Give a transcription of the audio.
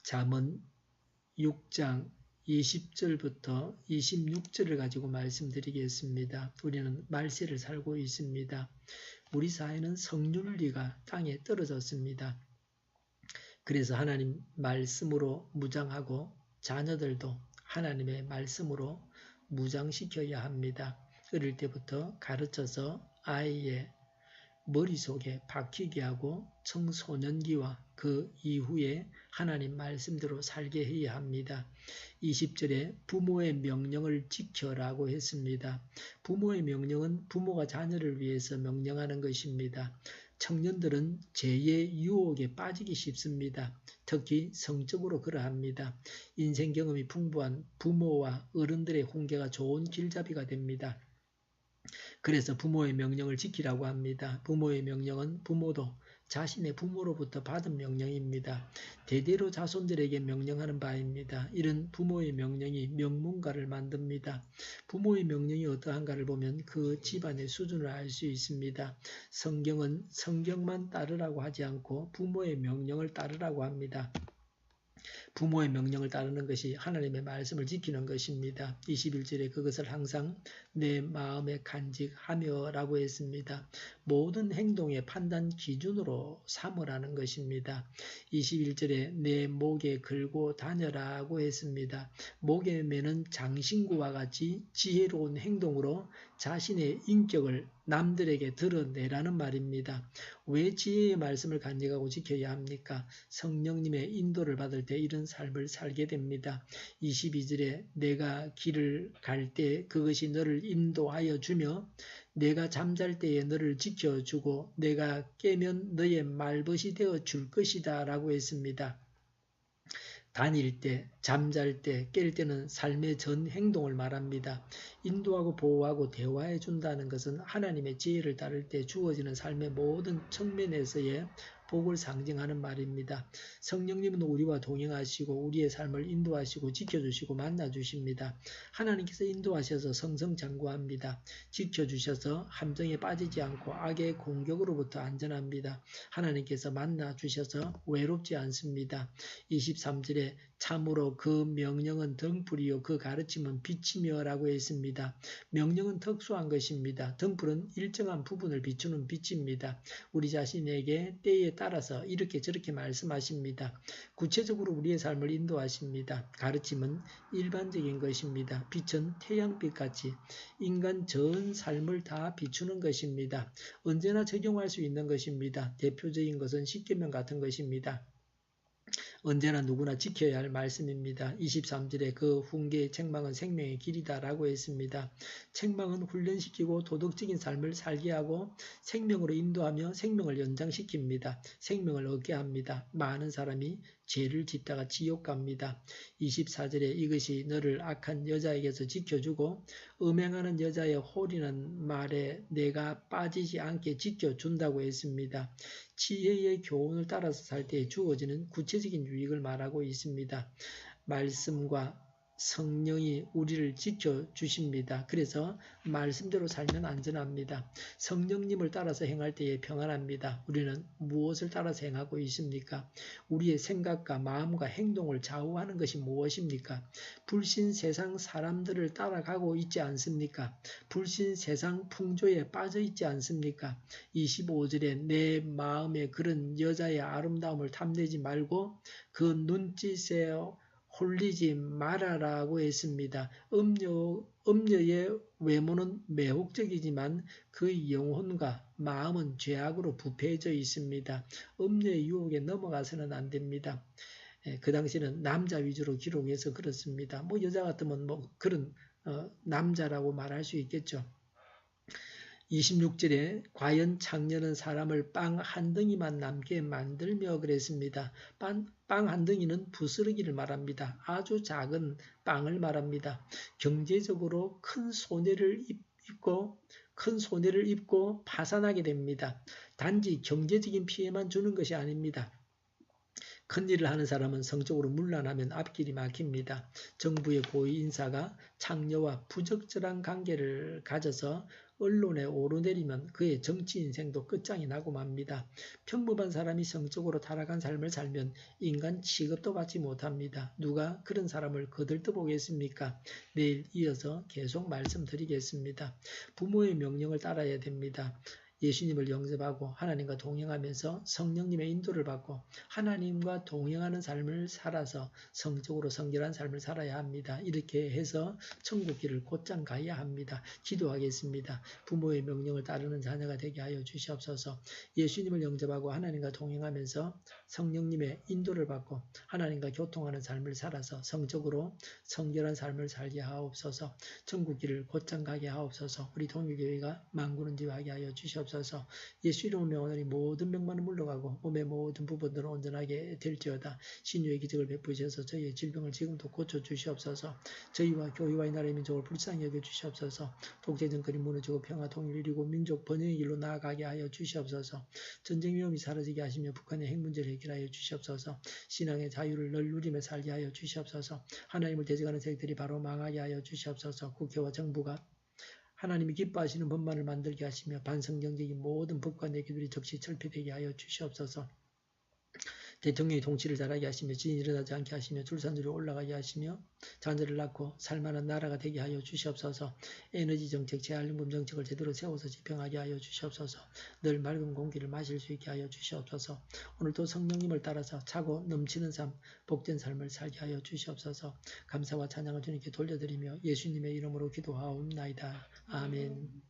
잠언 6장 20절부터 26절을 가지고 말씀드리겠습니다. 우리는 말세를 살고 있습니다. 우리 사회는 성윤리가 땅에 떨어졌습니다. 그래서 하나님 말씀으로 무장하고 자녀들도 하나님의 말씀으로 무장시켜야 합니다. 어릴 때부터 가르쳐서 아이의 머릿속에 박히게 하고 청소년기와 그 이후에 하나님 말씀대로 살게 해야 합니다. 20절에 부모의 명령을 지켜라고 했습니다. 부모의 명령은 부모가 자녀를 위해서 명령하는 것입니다. 청년들은 죄의 유혹에 빠지기 쉽습니다. 특히 성적으로 그러합니다. 인생 경험이 풍부한 부모와 어른들의 훈계가 좋은 길잡이가 됩니다. 그래서 부모의 명령을 지키라고 합니다. 부모의 명령은 부모도 자신의 부모로부터 받은 명령입니다. 대대로 자손들에게 명령하는 바입니다. 이런 부모의 명령이 명문가를 만듭니다. 부모의 명령이 어떠한가를 보면 그 집안의 수준을 알 수 있습니다. 성경은 성경만 따르라고 하지 않고 부모의 명령을 따르라고 합니다. 부모의 명령을 따르는 것이 하나님의 말씀을 지키는 것입니다. 21절에 그것을 항상 내 마음에 간직하며 라고 했습니다. 모든 행동의 판단 기준으로 삼으라는 것입니다. 21절에 내 목에 걸고 다녀라고 했습니다. 목에 매는 장신구와 같이 지혜로운 행동으로 자신의 인격을 남들에게 드러내라는 말입니다. 왜 지혜의 말씀을 간직하고 지켜야 합니까? 성령님의 인도를 받을 때 이런 삶을 살게 됩니다. 22절에 내가 길을 갈 때 그것이 너를 인도하여 주며 내가 잠잘 때에 너를 지켜주고 내가 깨면 너의 말벗이 되어 줄 것이다 라고 했습니다. 다닐 때, 잠잘 때, 깰 때는 삶의 전 행동을 말합니다. 인도하고 보호하고 대화해 준다는 것은 하나님의 지혜를 따를 때 주어지는 삶의 모든 측면에서의 복을 상징하는 말입니다. 성령님은 우리와 동행하시고 우리의 삶을 인도하시고 지켜주시고 만나주십니다. 하나님께서 인도하셔서 성성장구합니다. 지켜주셔서 함정에 빠지지 않고 악의 공격으로부터 안전합니다. 하나님께서 만나주셔서 외롭지 않습니다. 23절에 참으로 그 명령은 등불이요 그 가르침은 빛이며 라고 했습니다. 명령은 특수한 것입니다. 등불은 일정한 부분을 비추는 빛입니다. 우리 자신에게 때에 따라서 이렇게 저렇게 말씀하십니다. 구체적으로 우리의 삶을 인도하십니다. 가르침은 일반적인 것입니다. 빛은 태양빛같이 인간 전 삶을 다 비추는 것입니다. 언제나 적용할 수 있는 것입니다. 대표적인 것은 십계명 같은 것입니다. 언제나 누구나 지켜야 할 말씀입니다. 23절에 그 훈계의 책망은 생명의 길이다 라고 했습니다. 책망은 훈련시키고 도덕적인 삶을 살게 하고 생명으로 인도하며 생명을 연장시킵니다. 생명을 얻게 합니다. 많은 사람이 죄를 짓다가 지옥 갑니다. 24절에 이것이 너를 악한 여자에게서 지켜주고 음행하는 여자의 홀이는 말에 내가 빠지지 않게 지켜준다고 했습니다. 지혜의 교훈을 따라서 살 때 주어지는 구체적인 유익을 말하고 있습니다. 말씀과 성령이 우리를 지켜주십니다. 그래서 말씀대로 살면 안전합니다. 성령님을 따라서 행할 때에 평안합니다. 우리는 무엇을 따라서 행하고 있습니까? 우리의 생각과 마음과 행동을 좌우하는 것이 무엇입니까? 불신 세상 사람들을 따라가고 있지 않습니까? 불신 세상 풍조에 빠져 있지 않습니까? 25절에 내 마음에 그런 여자의 아름다움을 탐내지 말고 그 눈짓에 홀리지 말아라고 했습니다. 음녀의 외모는 매혹적이지만 그 영혼과 마음은 죄악으로 부패해져 있습니다. 음녀의 유혹에 넘어가서는 안 됩니다. 그 당시에는 남자 위주로 기록해서 그렇습니다. 여자 같으면 그런 남자라고 말할 수 있겠죠. 26절에 과연 창녀는 사람을 빵 한 덩이만 남게 만들며 그랬습니다. 빵 한 덩이는 부스러기를 말합니다. 아주 작은 빵을 말합니다. 경제적으로 큰 손해를 입고 파산하게 됩니다. 단지 경제적인 피해만 주는 것이 아닙니다. 큰일을 하는 사람은 성적으로 문란하면 앞길이 막힙니다. 정부의 고위 인사가 창녀와 부적절한 관계를 가져서 언론에 오르내리면 그의 정치 인생도 끝장이 나고 맙니다. 평범한 사람이 성적으로 타락한 삶을 살면 인간 취급도 받지 못합니다. 누가 그런 사람을 거들떠보겠습니까? 내일 이어서 계속 말씀드리겠습니다. 부모의 명령을 따라야 됩니다. 예수님을 영접하고 하나님과 동행하면서 성령님의 인도를 받고 하나님과 동행하는 삶을 살아서 성적으로 성결한 삶을 살아야 합니다. 이렇게 해서 천국 길을 곧장 가야 합니다. 기도하겠습니다. 부모의 명령을 따르는 자녀가 되게 하여 주시옵소서. 예수님을 영접하고 하나님과 동행하면서 성령님의 인도를 받고 하나님과 교통하는 삶을 살아서 성적으로 성결한 삶을 살게 하옵소서. 천국 길을 곧장 가게 하옵소서. 우리 동일교회가 만군은지하게 하여 주시옵소서. 예수 이름을 명하노니 모든 병만은 물러가고 몸의 모든 부분들은 온전하게 될지어다. 신유의 기적을 베푸셔서 저희의 질병을 지금도 고쳐주시옵소서. 저희와 교회와 이 나라의 민족을 불쌍히 여겨주시옵소서. 독재 정권이 무너지고 평화 통일 이루고 민족 번영의 길로 나아가게 하여 주시옵소서. 전쟁 위험이 사라지게 하시며 북한의 핵 문제를 해결하여 주시옵소서. 신앙의 자유를 늘 누리며 살게 하여 주시옵소서. 하나님을 대적하는 세력들이 바로 망하게 하여 주시옵소서. 국회와 정부가 하나님이 기뻐하시는 법만을 만들게 하시며 반성경적인 모든 법과 내기들이 적시 철폐되게 하여 주시옵소서. 대통령이 통치를 잘하게 하시며 지진이 일어나지 않게 하시며 출산율이 올라가게 하시며 자녀를 낳고 살만한 나라가 되게 하여 주시옵소서. 에너지 정책, 재활용금 정책을 제대로 세워서 집행하게 하여 주시옵소서. 늘 맑은 공기를 마실 수 있게 하여 주시옵소서. 오늘도 성령님을 따라서 차고 넘치는 삶, 복된 삶을 살게 하여 주시옵소서. 감사와 찬양을 주님께 돌려드리며 예수님의 이름으로 기도하옵나이다. 아멘.